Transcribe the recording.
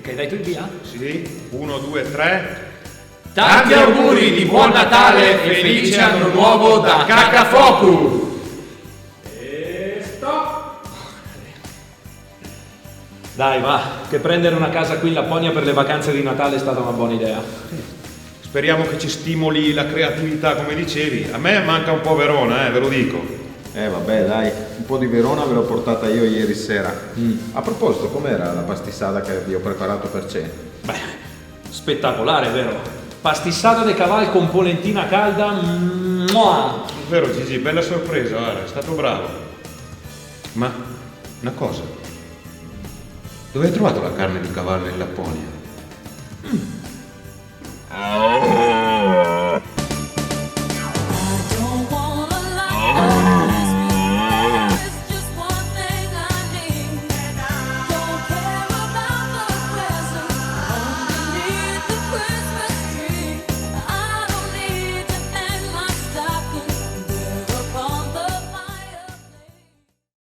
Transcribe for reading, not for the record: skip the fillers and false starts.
Ok, dai tu il via? Sì, 1, 2, 3. Tanti auguri di buon Natale e felice anno nuovo da Cacafocu! E stop! Dai, va, che prendere una casa qui in Lapponia per le vacanze di Natale è stata una buona idea. Speriamo che ci stimoli la creatività, come dicevi. A me manca un po' Verona, ve lo dico. Vabbè dai, un po' di Verona ve l'ho portata io ieri sera. A proposito, com'era la pastisada che vi ho preparato per cena? Beh, spettacolare, vero? Pastissata de caval con polentina calda. Mua! Vero Gigi, bella sorpresa, guarda, è stato bravo. Ma, una cosa. Dove hai trovato la carne di cavallo in Lapponia?